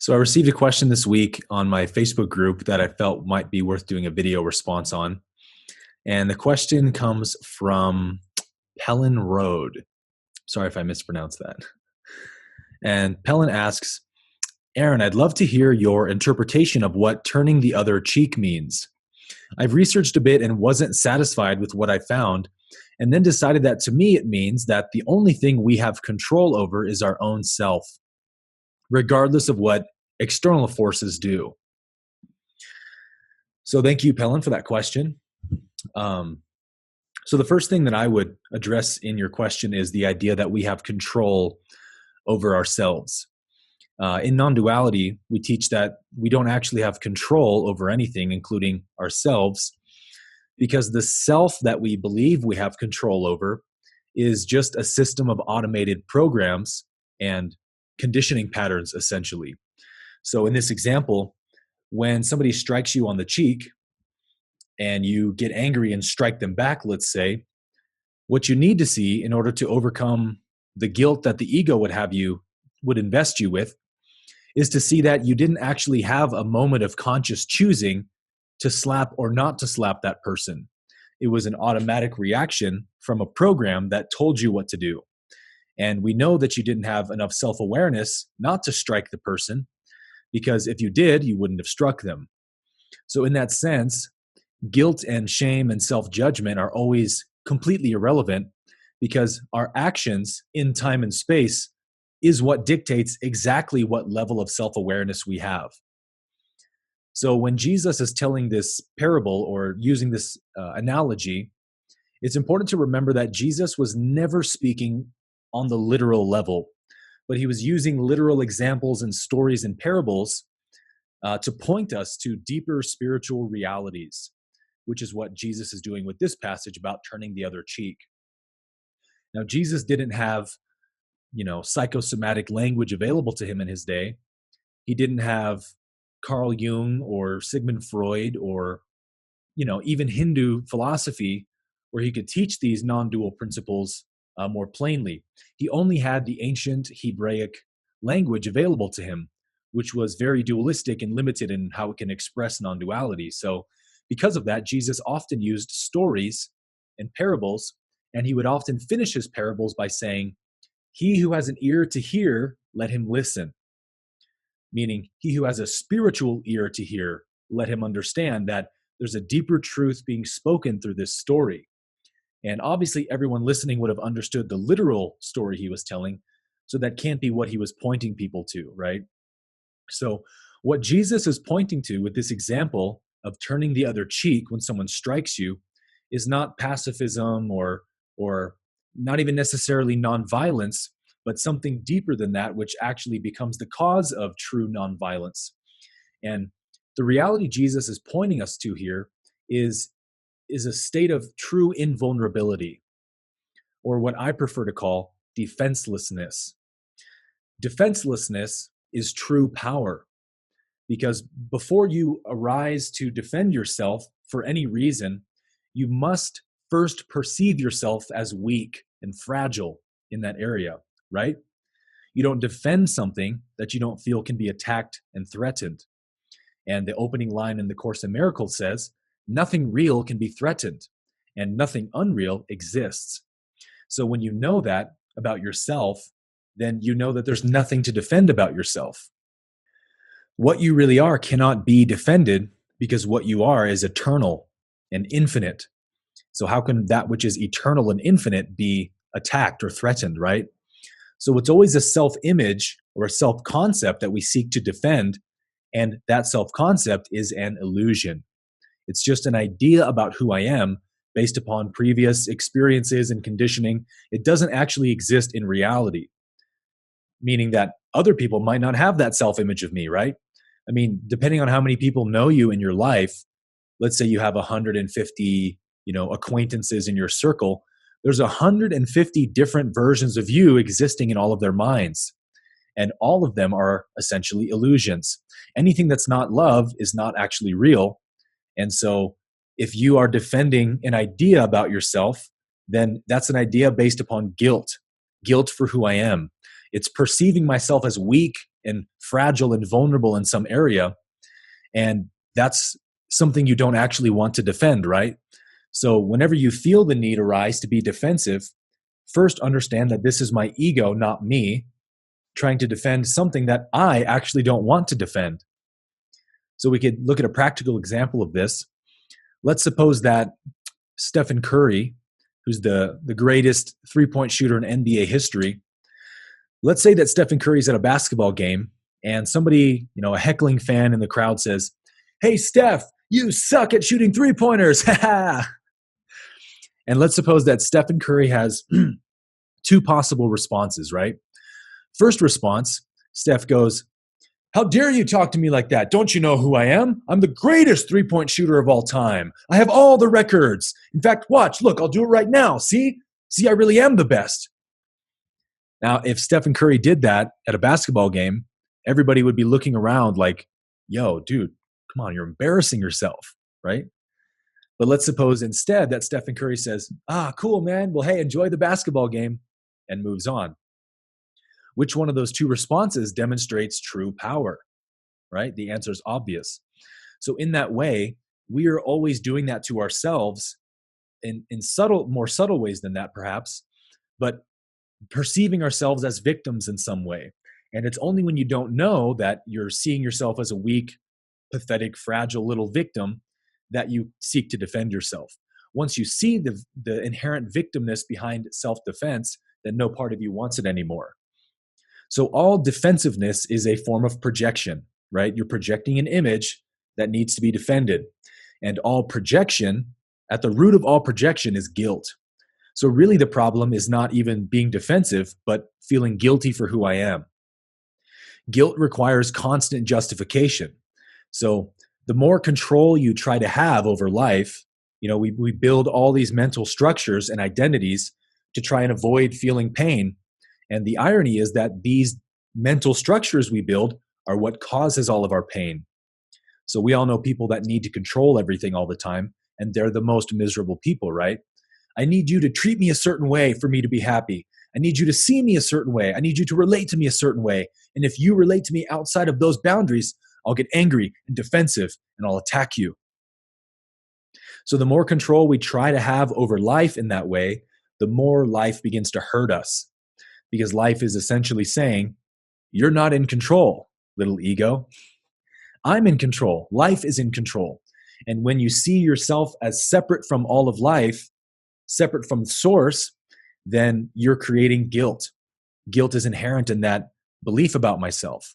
So I received a question this week on my Facebook group that I felt might be worth doing a video response on. And the question comes from Pellin Road. Sorry if I mispronounced that. And Pellin asks, Aaron, I'd love to hear your interpretation of what turning the other cheek means. I've researched a bit and wasn't satisfied with what I found, and then decided that to me it means that the only thing we have control over is our own self, regardless of what external forces do. So thank you, Pellin, for that question. So the first thing that I would address in your question is the idea that we have control over ourselves. In non-duality, we teach that we don't actually have control over anything, including ourselves, because the self that we believe we have control over is just a system of automated programs and conditioning patterns, essentially. So in this example, when somebody strikes you on the cheek and you get angry and strike them back, let's say, what you need to see in order to overcome the guilt that the ego would invest you with is to see that you didn't actually have a moment of conscious choosing to slap or not to slap that person. It was an automatic reaction from a program that told you what to do. And we know that you didn't have enough self-awareness not to strike the person, because if you did, you wouldn't have struck them. So in that sense, guilt and shame and self-judgment are always completely irrelevant, because our actions in time and space is what dictates exactly what level of self-awareness we have. So when Jesus is telling this parable or using this analogy, it's important to remember that Jesus was never speaking on the literal level, but he was using literal examples and stories and parables to point us to deeper spiritual realities, which is what Jesus is doing with this passage about turning the other cheek. Now, Jesus didn't have, psychosomatic language available to him in his day. He didn't have Carl Jung or Sigmund Freud or, even Hindu philosophy where he could teach these non-dual principles more plainly. He only had the ancient Hebraic language available to him, which was very dualistic and limited in how it can express non-duality. So because of that, Jesus often used stories and parables, and he would often finish his parables by saying, "He who has an ear to hear, let him listen." Meaning, he who has a spiritual ear to hear, let him understand that there's a deeper truth being spoken through this story. And obviously, everyone listening would have understood the literal story he was telling, so that can't be what he was pointing people to, right? So what Jesus is pointing to with this example of turning the other cheek when someone strikes you is not pacifism or not even necessarily nonviolence, but something deeper than that, which actually becomes the cause of true nonviolence. And the reality Jesus is pointing us to here is a state of true invulnerability, or what I prefer to call defenselessness. Defenselessness is true power, because before you arise to defend yourself for any reason, you must first perceive yourself as weak and fragile in that area, right? You don't defend something that you don't feel can be attacked and threatened. And the opening line in the Course in Miracles says, nothing real can be threatened, and nothing unreal exists. So when you know that about yourself, then you know that there's nothing to defend about yourself. What you really are cannot be defended, because what you are is eternal and infinite. So how can that which is eternal and infinite be attacked or threatened, right? So it's always a self-image or a self-concept that we seek to defend, and that self-concept is an illusion. It's just an idea about who I am based upon previous experiences and conditioning. It doesn't actually exist in reality, meaning that other people might not have that self-image of me, right? I mean, depending on how many people know you in your life, let's say you have 150, acquaintances in your circle, there's 150 different versions of you existing in all of their minds. And all of them are essentially illusions. Anything that's not love is not actually real. And so if you are defending an idea about yourself, then that's an idea based upon guilt for who I am. It's perceiving myself as weak and fragile and vulnerable in some area. And that's something you don't actually want to defend, right? So whenever you feel the need arise to be defensive, first understand that this is my ego, not me, trying to defend something that I actually don't want to defend. So we could look at a practical example of this. Let's suppose that Stephen Curry, who's the greatest three-point shooter in NBA history, let's say that Stephen Curry's at a basketball game and somebody, a heckling fan in the crowd says, "Hey, Steph, you suck at shooting three-pointers." And let's suppose that Stephen Curry has two possible responses, right? First response, Steph goes, "How dare you talk to me like that? Don't you know who I am? I'm the greatest three-point shooter of all time. I have all the records. In fact, watch, look, I'll do it right now. See, I really am the best." Now, if Stephen Curry did that at a basketball game, everybody would be looking around like, "Yo, dude, come on, you're embarrassing yourself," right? But let's suppose instead that Stephen Curry says, "Cool, man. Well, hey, enjoy the basketball game," and moves on. Which one of those two responses demonstrates true power, right? The answer is obvious. So in that way, we are always doing that to ourselves in more subtle ways than that, perhaps, but perceiving ourselves as victims in some way. And it's only when you don't know that you're seeing yourself as a weak, pathetic, fragile little victim that you seek to defend yourself. Once you see the inherent victimness behind self-defense, then no part of you wants it anymore. So all defensiveness is a form of projection, right? You're projecting an image that needs to be defended. And all projection, at the root of all projection, is guilt. So really the problem is not even being defensive, but feeling guilty for who I am. Guilt requires constant justification. So the more control you try to have over life, we build all these mental structures and identities to try and avoid feeling pain. And the irony is that these mental structures we build are what causes all of our pain. So we all know people that need to control everything all the time, and they're the most miserable people, right? I need you to treat me a certain way for me to be happy. I need you to see me a certain way. I need you to relate to me a certain way. And if you relate to me outside of those boundaries, I'll get angry and defensive and I'll attack you. So the more control we try to have over life in that way, the more life begins to hurt us. Because life is essentially saying, "You're not in control, little ego. I'm in control. Life is in control." And when you see yourself as separate from all of life, separate from the source, then you're creating guilt. Guilt is inherent in that belief about myself.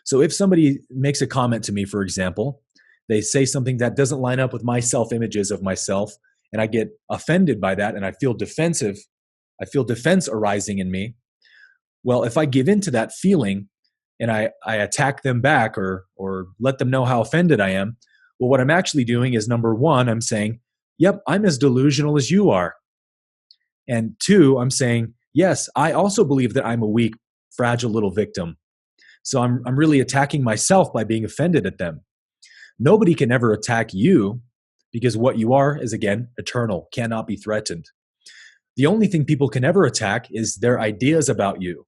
So if somebody makes a comment to me, for example, they say something that doesn't line up with my self-images of myself, and I get offended by that and I feel defensive, I feel defense arising in me. Well, if I give in to that feeling and I attack them back or let them know how offended I am, well, what I'm actually doing is, number one, I'm saying, "Yep, I'm as delusional as you are." And two, I'm saying, "Yes, I also believe that I'm a weak, fragile little victim." So I'm really attacking myself by being offended at them. Nobody can ever attack you because what you are is, again, eternal, cannot be threatened. The only thing people can ever attack is their ideas about you,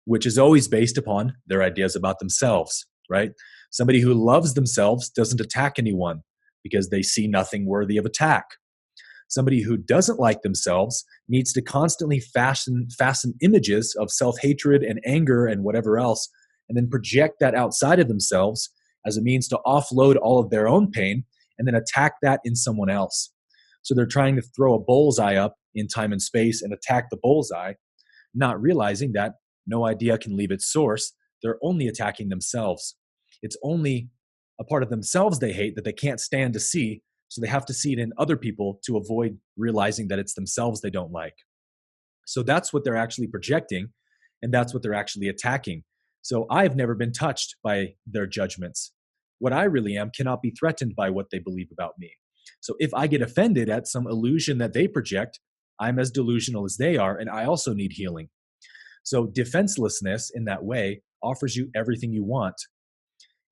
which is always based upon their ideas about themselves, right? Somebody who loves themselves doesn't attack anyone because they see nothing worthy of attack. Somebody who doesn't like themselves needs to constantly fasten images of self-hatred and anger and whatever else, and then project that outside of themselves as a means to offload all of their own pain and then attack that in someone else. So they're trying to throw a bullseye up in time and space and attack the bullseye, not realizing that no idea can leave its source. They're only attacking themselves. It's only a part of themselves they hate that they can't stand to see, so they have to see it in other people to avoid realizing that it's themselves they don't like. So that's what they're actually projecting, and that's what they're actually attacking. So I've never been touched by their judgments. What I really am cannot be threatened by what they believe about me. So if I get offended at some illusion that they project, I'm as delusional as they are, and I also need healing. So defenselessness in that way offers you everything you want.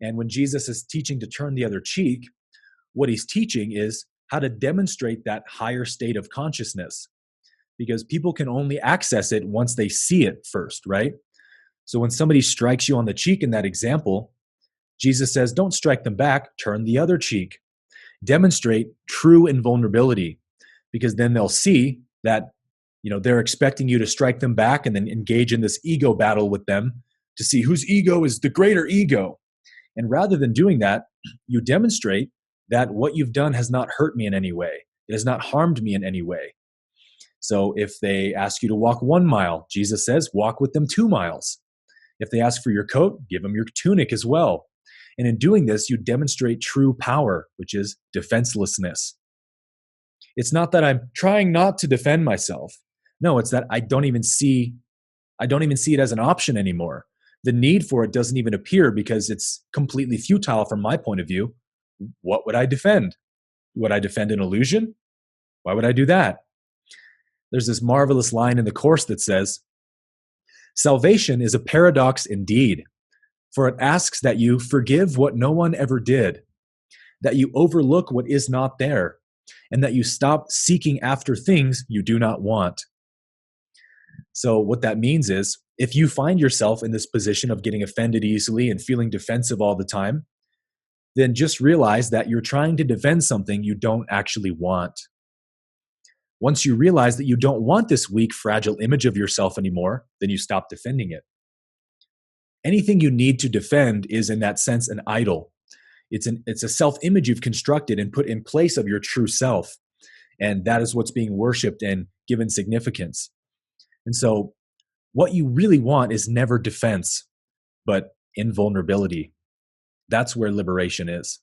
And when Jesus is teaching to turn the other cheek, what he's teaching is how to demonstrate that higher state of consciousness, because people can only access it once they see it first, right? So when somebody strikes you on the cheek in that example, Jesus says, don't strike them back, turn the other cheek. Demonstrate true invulnerability, because then they'll see that they're expecting you to strike them back and then engage in this ego battle with them to see whose ego is the greater ego. And rather than doing that, you demonstrate that what you've done has not hurt me in any way. It has not harmed me in any way. So if they ask you to walk 1 mile, Jesus says, walk with them 2 miles. If they ask for your coat, give them your tunic as well. And in doing this, you demonstrate true power, which is defenselessness. It's not that I'm trying not to defend myself. No, it's that I don't even see it as an option anymore. The need for it doesn't even appear because it's completely futile from my point of view. What would I defend? Would I defend an illusion? Why would I do that? There's this marvelous line in the Course that says, salvation is a paradox indeed, for it asks that you forgive what no one ever did, that you overlook what is not there, and that you stop seeking after things you do not want. So what that means is, if you find yourself in this position of getting offended easily and feeling defensive all the time, then just realize that you're trying to defend something you don't actually want. Once you realize that you don't want this weak, fragile image of yourself anymore, then you stop defending it. Anything you need to defend is, in that sense, an idol. It's a self-image you've constructed and put in place of your true self. And that is what's being worshipped and given significance. And so what you really want is never defense, but invulnerability. That's where liberation is.